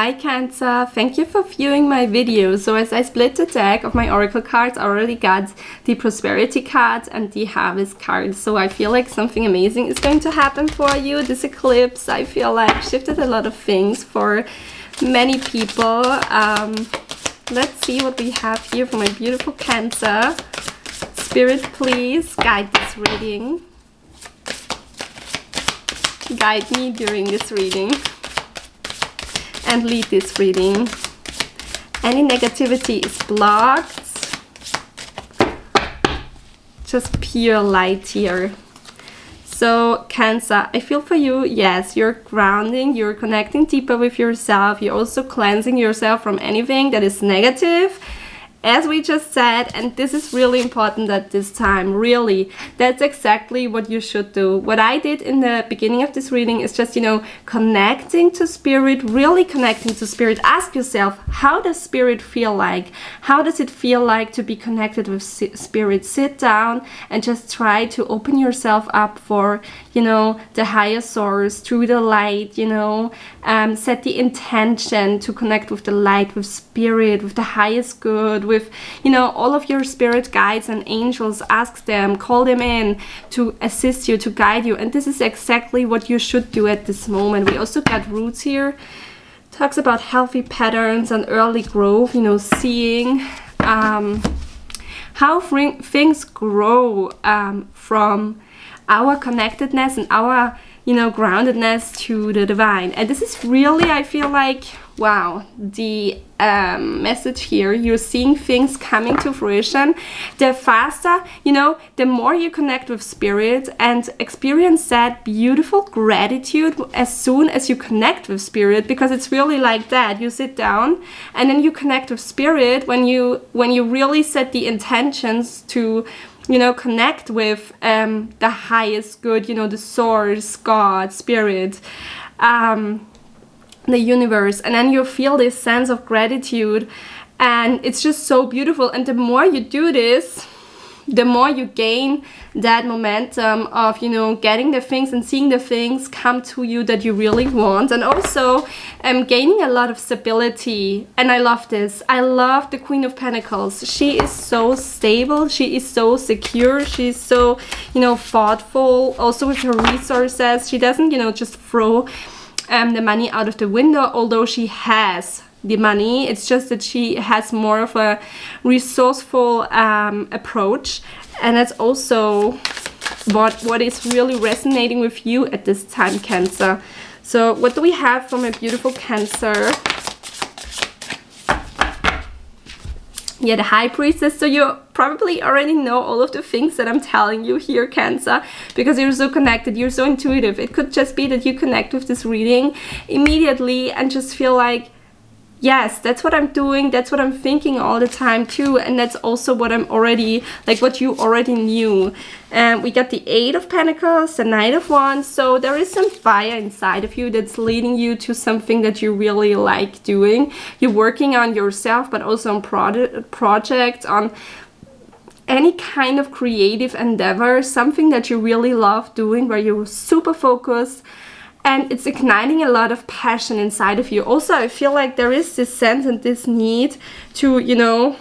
Hi Cancer, thank you for viewing my video. So as I split the deck of my oracle cards, I already got the prosperity card and the harvest card. So I feel like something amazing is going to happen for you. This eclipse, I feel like, shifted a lot of things for many people. Let's see what we have here for my beautiful Cancer. Spirit, please guide this reading. Guide me during this reading. And lead this reading. Any negativity is blocked. Just pure light here. So Cancer, I feel for you, yes, you're grounding, you're connecting deeper with yourself. You're also cleansing yourself from anything that is negative, as we just said, and this is really important at this time, really. That's exactly what you should do. What I did in the beginning of this reading is just, connecting to spirit, really connecting to spirit. Ask yourself, how does spirit feel like? How does it feel like to be connected with spirit? Sit down and just try to open yourself up for, the higher source, through the light, set the intention to connect with the light, with spirit, with the highest good, with all of your spirit guides and angels. Ask them, call them in to assist you, to guide you, and this is exactly what you should do at this moment. We also got roots here, talks about healthy patterns and early growth, seeing how things grow from our connectedness and our groundedness to the divine. And this is really, I feel like, wow, the message here. You're seeing things coming to fruition. The faster, the more you connect with spirit and experience that beautiful gratitude as soon as you connect with spirit, because it's really like that. You sit down and then you connect with spirit when you really set the intentions to connect with the highest good, the source, God, spirit, the universe, and then you feel this sense of gratitude, and it's just so beautiful. And the more you do this, the more you gain that momentum of getting the things and seeing the things come to you that you really want, and also gaining a lot of stability. And I love this. I love the Queen of Pentacles. She is so stable, she is so secure, she's so thoughtful also with her resources. She doesn't just throw the money out of the window, although she has the money. It's just that she has more of a resourceful approach, and that's also what is really resonating with you at this time, Cancer. So what do we have from a beautiful Cancer? Yeah, the High Priestess. So you probably already know all of the things that I'm telling you here, Cancer, because you're so connected, you're so intuitive. It could just be that you connect with this reading immediately and just feel like, yes, that's what I'm doing, that's what I'm thinking all the time too, and that's also what I'm already, like what you already knew. We got the Eight of Pentacles, the Knight of Wands, so there is some fire inside of you that's leading you to something that you really like doing. You're working on yourself, but also on projects, on any kind of creative endeavor, something that you really love doing, where you're super focused. And it's igniting a lot of passion inside of you. Also, I feel like there is this sense and this need to,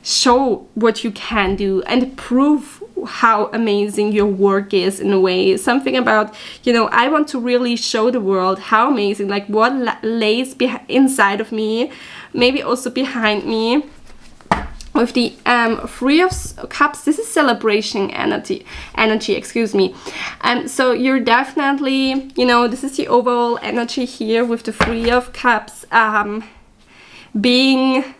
show what you can do and prove how amazing your work is in a way. Something about, I want to really show the world how amazing, like what lays inside of me, maybe also behind me. With the Three of Cups, this is celebration energy, excuse me. So you're definitely, this is the overall energy here with the Three of Cups, being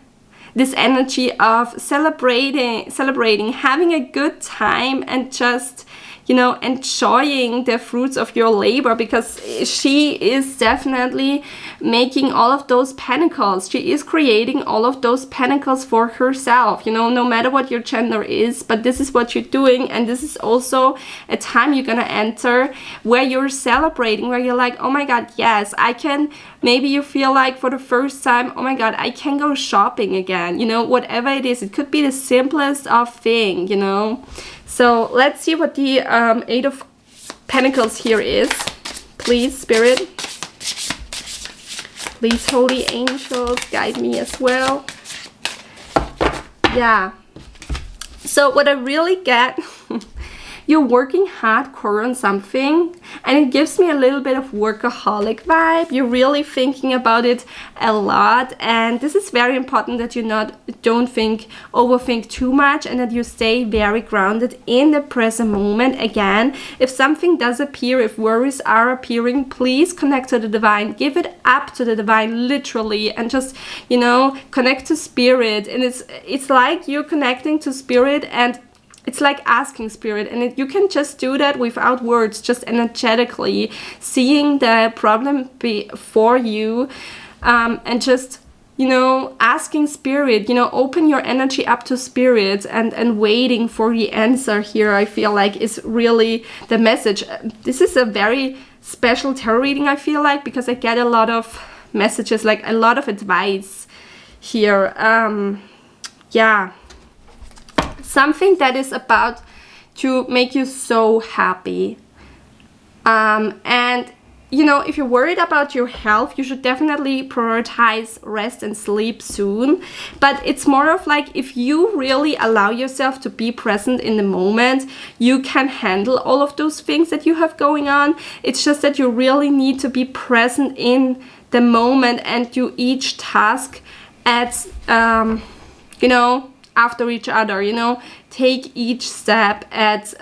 this energy of celebrating, having a good time, and just, enjoying the fruits of your labor, because she is definitely making all of those pentacles. She is creating all of those pentacles for herself, no matter what your gender is, but this is what you're doing. And this is also a time you're gonna enter where you're celebrating, where you're like, oh my God, yes, I can. Maybe you feel like for the first time, oh my God, I can go shopping again, whatever it is. It could be the simplest of thing, So let's see what the Eight of Pentacles here is. Please, Spirit. Please, holy angels, guide me as well. Yeah. So what I really get, you're working hardcore on something, and it gives me a little bit of workaholic vibe. You're really thinking about it a lot, and this is very important that you don't overthink too much, and that you stay very grounded in the present moment. Again, if something does appear, if worries are appearing, please connect to the divine. Give it up to the divine, literally, and just, you know, connect to spirit. And it's like you're connecting to spirit, and it's like asking spirit, and you can just do that without words, just energetically seeing the problem before you, and just, you know, asking spirit, you know, open your energy up to spirit, and waiting for the answer here, I feel like, is really the message. This is a very special tarot reading, I feel like, because I get a lot of messages, like a lot of advice here. Yeah. Something that is about to make you so happy. And, you know, if you're worried about your health, you should definitely prioritize rest and sleep soon. But it's more of like, if you really allow yourself to be present in the moment, you can handle all of those things that you have going on. It's just that you really need to be present in the moment and do each task at, you know, after each other, you know, take each step at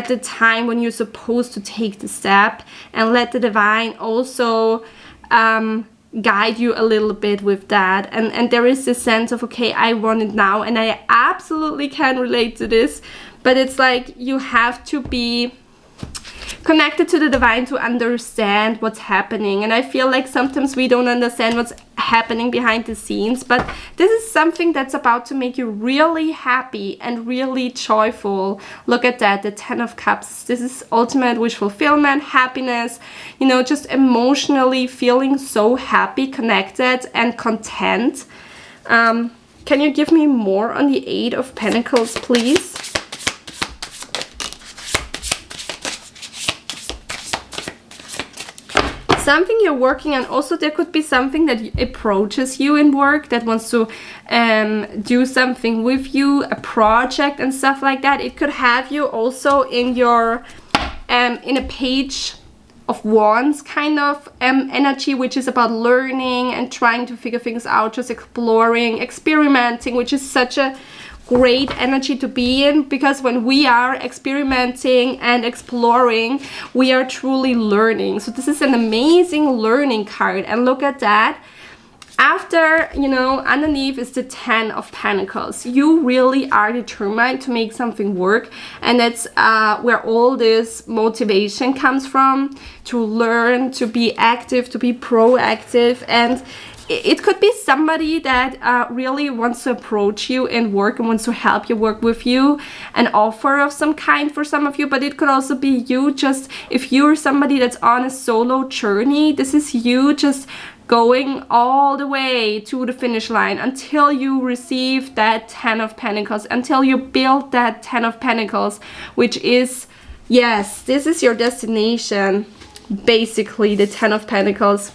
the time when you're supposed to take the step, and let the divine also guide you a little bit with that. And there is this sense of, okay, I want it now, and I absolutely can relate to this, but it's like you have to be connected to the divine to understand what's happening. And I feel like sometimes we don't understand what's happening behind the scenes, but this is something that's about to make you really happy and really joyful. Look at that, the 10 of Cups. This is ultimate wish fulfillment, happiness, you know, just emotionally feeling so happy, connected, and content. Can you give me more on the 8 of Pentacles, please? Something you're working on. Also, there could be something that approaches you in work, that wants to do something with you, a project and stuff like that. It could have you also in your in a Page of Wands kind of energy, which is about learning and trying to figure things out, just exploring, experimenting, which is such a great energy to be in, because when we are experimenting and exploring, we are truly learning. So this is an amazing learning card, and look at that. After, you know, underneath is the 10 of Pentacles. You really are determined to make something work, and that's where all this motivation comes from, to learn, to be active, to be proactive. And it could be somebody that really wants to approach you in work and wants to help you work with you, an offer of some kind for some of you, but it could also be you just, if you're somebody that's on a solo journey, this is you just going all the way to the finish line until you receive that 10 of Pentacles, until you build that 10 of Pentacles, which is, yes, this is your destination, basically, the 10 of Pentacles.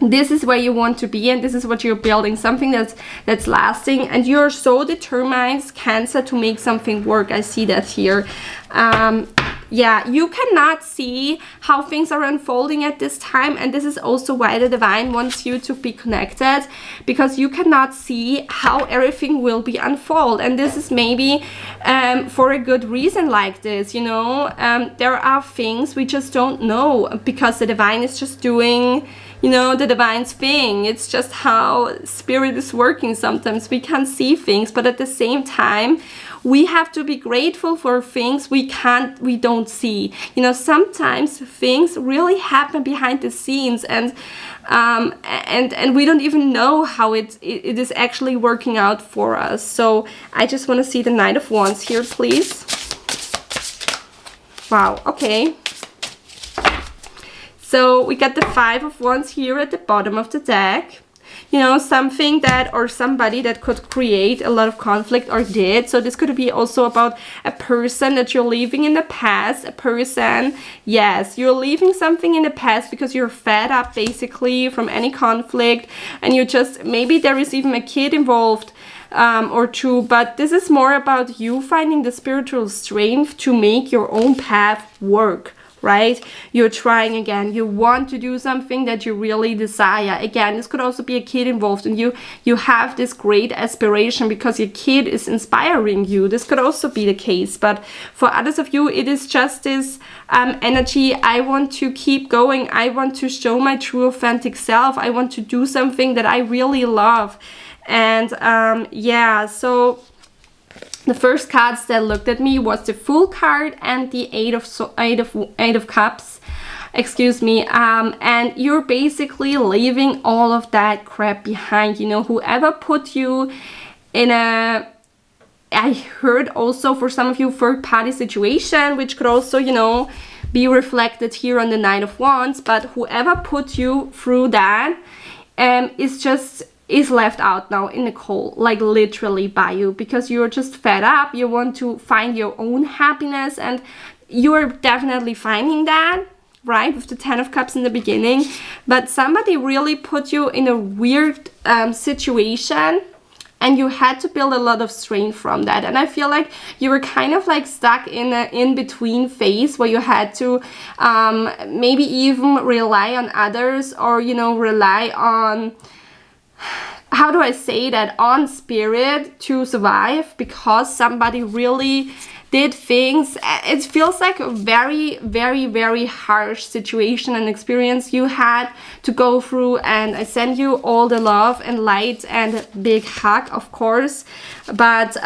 This is where you want to be, and this is what you're building, something that's lasting, and you're so determined, Cancer, to make something work. I see that here. Yeah, you cannot see how things are unfolding at this time, and this is also why the divine wants you to be connected, because you cannot see how everything will be unfold. And this is maybe for a good reason like this, you know. There are things we just don't know, because the divine is just doing, you know, the divine's thing. It's just how spirit is working. Sometimes we can't see things, but at the same time, we have to be grateful for things we don't see. You know, sometimes things really happen behind the scenes, and we don't even know how it is actually working out for us. So I just want to see the Knight of Wands here, please. Wow, okay. So we got the 5 of Wands here at the bottom of the deck. you know, something that, or somebody that could create a lot of conflict or did. So this could be also about a person that you're leaving in the past, a person, yes, you're leaving something in the past because you're fed up basically from any conflict, and you just, maybe there is even a kid involved, or two, but this is more about you finding the spiritual strength to make your own path work, right? You're trying again, you want to do something that you really desire. Again, this could also be a kid involved, and you have this great aspiration because your kid is inspiring you. This could also be the case, but for others of you, it is just this energy. I want to keep going. I want to show my true authentic self. I want to do something that I really love. And yeah, so the first cards that looked at me was the Fool card and the Eight of Cups, excuse me. And you're basically leaving all of that crap behind. You know, whoever put you in a, I heard also for some of you, third-party situation, which could also, you know, be reflected here on the Knight of Wands. But whoever put you through that is left out now in the cold, like literally by you, because you're just fed up. You want to find your own happiness, and you're definitely finding that, right, with the Ten of Cups in the beginning. But somebody really put you in a weird situation, and you had to build a lot of strength from that. And I feel like you were kind of like stuck in an in-between phase where you had to maybe even rely on others, or, you know, rely on, how do I say that, on spirit to survive, because somebody really did things. It feels like a very, very, very harsh situation and experience you had to go through, and I send you all the love and light and a big hug, of course. But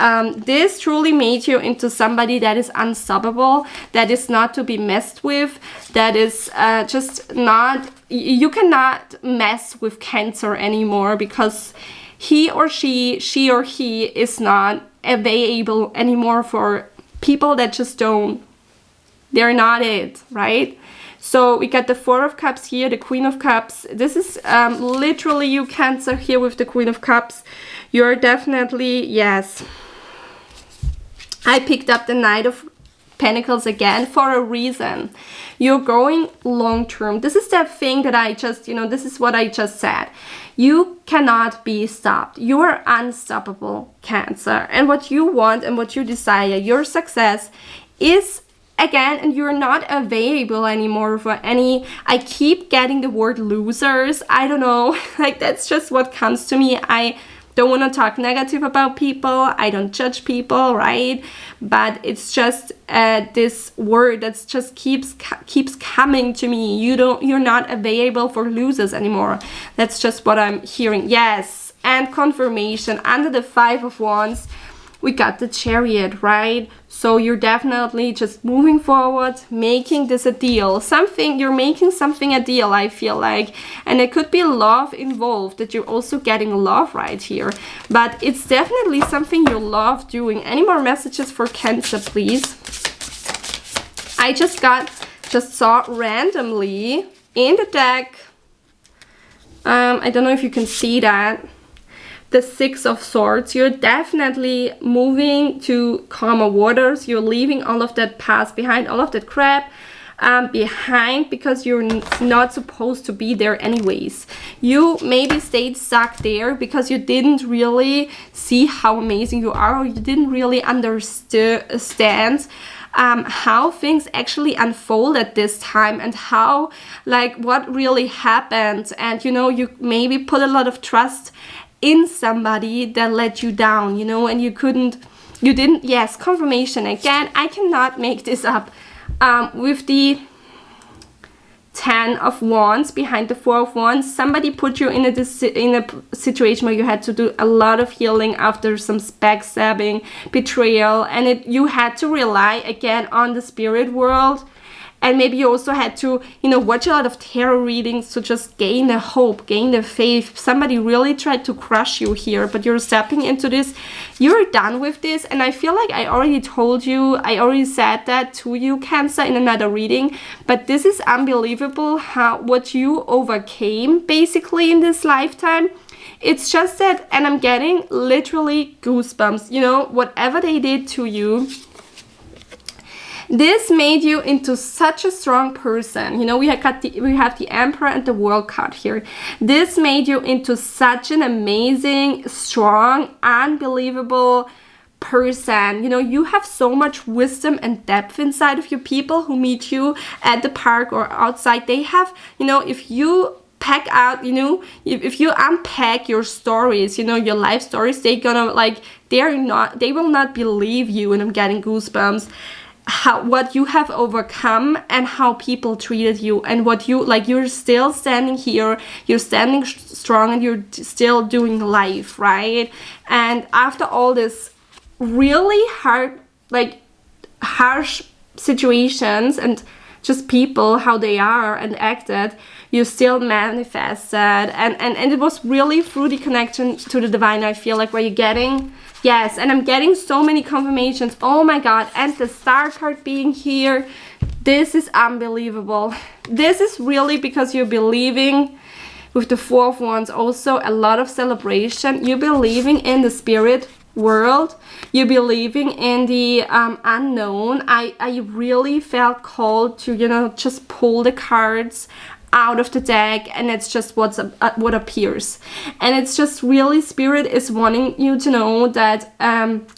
this truly made you into somebody that is unstoppable, that is not to be messed with, that is just not, you cannot mess with Cancer anymore, because he or she or he is not available anymore for people that just don't, they're not it, right? So we got the Four of Cups here, the Queen of Cups. This is literally you, Cancer, here with the Queen of Cups. You're definitely, yes. I picked up the Knight of Pentacles again for a reason. You're going long term. This is the thing that I just, you know, this is what I just said. You cannot be stopped. You are unstoppable, Cancer. And what you want and what you desire, your success is, again, and you're not available anymore for any, I keep getting the word losers. I don't know, like that's just what comes to me. I don't want to talk negative about people. I don't judge people, right? But it's just this word that just keeps coming to me. You're not available for losers anymore. That's just what I'm hearing. Yes, and confirmation under the Five of Wands. We got the Chariot, right? So you're definitely just moving forward, making this a deal. You're making something a deal, I feel like. And it could be love involved, that you're also getting love right here. But it's definitely something you love doing. Any more messages for Cancer, please? I just saw randomly in the deck, I don't know if you can see that, the Six of Swords. You're definitely moving to calmer waters. You're leaving all of that past behind, all of that crap behind, because you're not supposed to be there anyways. You maybe stayed stuck there because you didn't really see how amazing you are, or you didn't really understand how things actually unfold at this time, and how, like, what really happened. And, you know, you maybe put a lot of trust in somebody that let you down, you know, and you didn't, yes, confirmation again. I cannot make this up. With the Ten of Wands behind the Four of Wands, somebody put you in a situation where you had to do a lot of healing after some backstabbing, betrayal, and you had to rely again on the spirit world And maybe you also had to, you know, watch a lot of tarot readings to just gain the hope, gain the faith. Somebody really tried to crush you here, but you're stepping into this. You're done with this. And I feel like I already told you, I already said that to you, Cancer, in another reading. But this is unbelievable what you overcame basically in this lifetime. It's just that, and I'm getting literally goosebumps, you know, whatever they did to you, this made you into such a strong person. You know, we have the Emperor and the World card here. This made you into such an amazing, strong, unbelievable person. You know, you have so much wisdom and depth inside of you. People who meet you at the park or outside, they have, you know, if you pack out, you know, if you unpack your stories, you know, your life stories, they will not believe you. And I'm getting goosebumps. What you have overcome and how people treated you, and what you, like, you're still standing here, you're standing strong, and you're still doing life, right? And after all this really hard, like, harsh situations and just people, how they are and acted, you still manifested, and it was really through the connection to the divine, I feel like, where you're getting, yes, and I'm getting so many confirmations. Oh my god, and the star card being here, this is unbelievable. This is really because you're believing, with the Four of Wands also, a lot of celebration. You're believing in the spirit world, you're believing in the unknown. I really felt called to, you know, just pull the cards out of the deck, and it's just what appears. And it's just really, spirit is wanting you to know that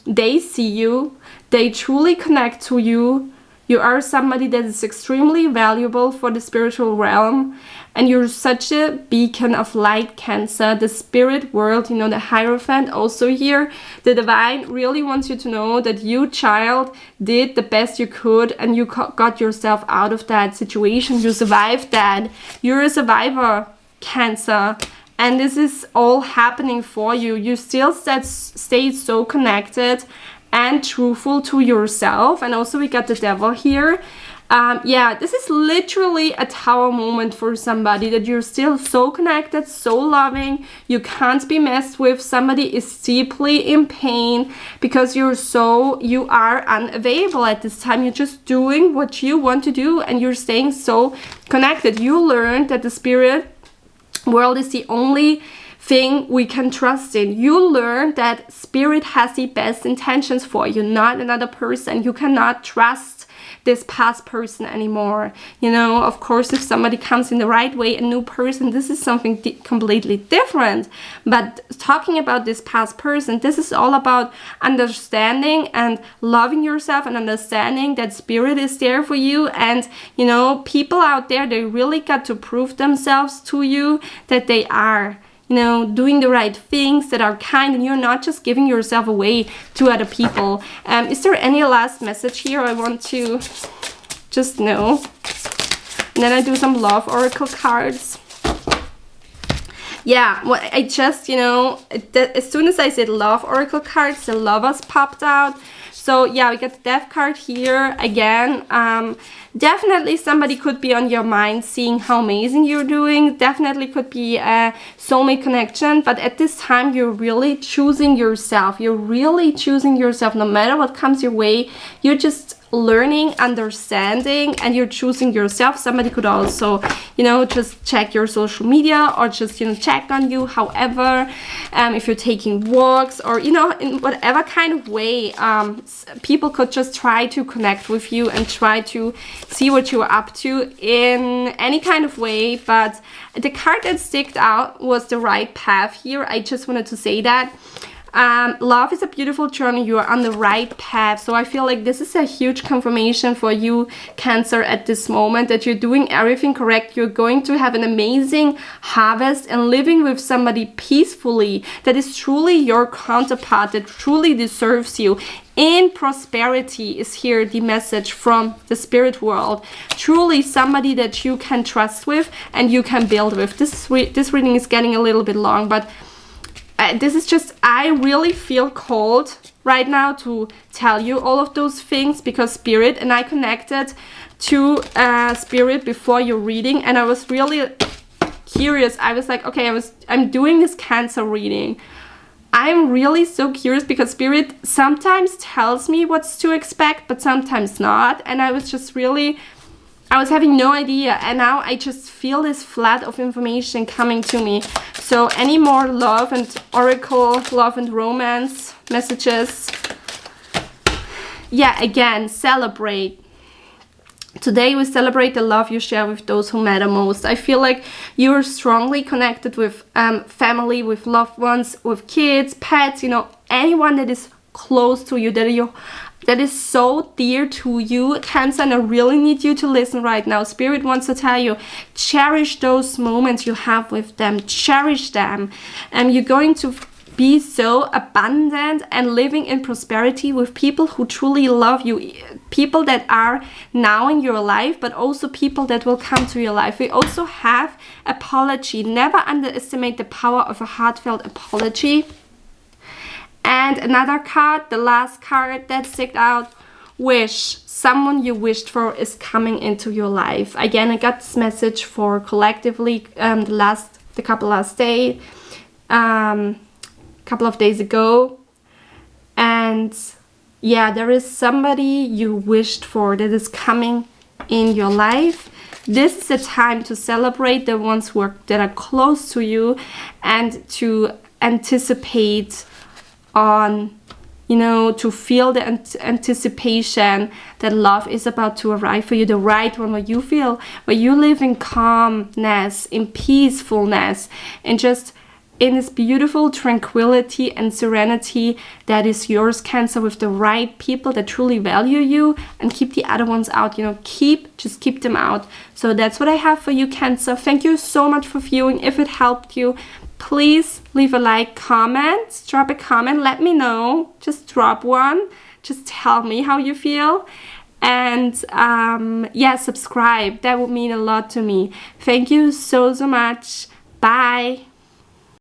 they see you, they truly connect to you. You are somebody that is extremely valuable for the spiritual realm, and you're such a beacon of light, Cancer. The spirit world, you know, the Hierophant also here, the divine really wants you to know that you, child, did the best you could, and you got yourself out of that situation. You survived that. You're a survivor, Cancer, and this is all happening for you. You still stay so connected and truthful to yourself. And also we got the Devil here. Yeah, this is literally a tower moment for somebody, that you're still so connected, so loving, you can't be messed with. Somebody is deeply in pain because you are unavailable at this time. You're just doing what you want to do, and you're staying so connected. You learned that the spirit world is the only thing we can trust in. You learn that spirit has the best intentions for you, not another person. You cannot trust this past person anymore. You know, of course, if somebody comes in the right way, a new person, this is something completely different. But talking about this past person, this is all about understanding and loving yourself, and understanding that spirit is there for you. And, you know, people out there, they really got to prove themselves to you that they are, you know, doing the right things, that are kind, and you're not just giving yourself away to other people. Is there any last message here? I want to just know. And then I do some love oracle cards. Yeah, well, I just, you know, as soon as I said love oracle cards, the Lovers popped out. So yeah, we got the Death card here again. Definitely somebody could be on your mind, seeing how amazing you're doing. Definitely could be a soulmate connection, but at this time you're really choosing yourself. You're really choosing yourself. No matter what comes your way, you're just learning, understanding, and you're choosing yourself. Somebody could also, you know, just check your social media, or just, you know, check on you. However, if you're taking walks, or, you know, in whatever kind of way, people could just try to connect with you and try to see what you're up to in any kind of way. But the card that sticked out was the right path here. I just wanted to say that. Love is a beautiful journey. You are on the right path. So I feel like this is a huge confirmation for you, Cancer, at this moment, that you're doing everything correct. You're going to have an amazing harvest, and living with somebody peacefully that is truly your counterpart, that truly deserves you. In prosperity is here the message from the spirit world. Truly somebody that you can trust with and you can build with. This reading is getting a little bit long, but this is just, I really feel called right now to tell you all of those things, because spirit and I connected to Spirit before your reading, and I was really curious. I was like, okay, I'm doing this Cancer reading. I'm really so curious because Spirit sometimes tells me what's to expect, but sometimes not. And I was just really, I was having no idea. And now I just feel this flood of information coming to me. So any more love and oracle, love and romance messages? Yeah, again, celebrate. Today we celebrate the love you share with those who matter most. I feel like you're strongly connected with family, with loved ones, with kids, pets, you know, anyone that is close to you, that is so dear to you, Cancer, and I really need you to listen right now. Spirit wants to tell you, cherish those moments you have with them, cherish them, and you're going to be so abundant and living in prosperity with people who truly love you, people that are now in your life, but also people that will come to your life. We also have apology. Never underestimate the power of a heartfelt apology. And another card, the last card that stick out, wish. Someone you wished for is coming into your life. Again, I got this message for collectively the couple of days ago, and yeah, there is somebody you wished for that is coming in your life. This is the time to celebrate the ones that are close to you and to anticipate on, you know, to feel the anticipation that love is about to arrive for you, the right one, where you live in calmness, in peacefulness, and just in this beautiful tranquility and serenity that is yours, Cancer, with the right people that truly value you, and keep the other ones out, you know, just keep them out. So that's what I have for you, Cancer. Thank you so much for viewing. If it helped you, please leave a like, comment, drop a comment, let me know, just drop one, just tell me how you feel. And yeah, subscribe, that would mean a lot to me. Thank you so much. Bye.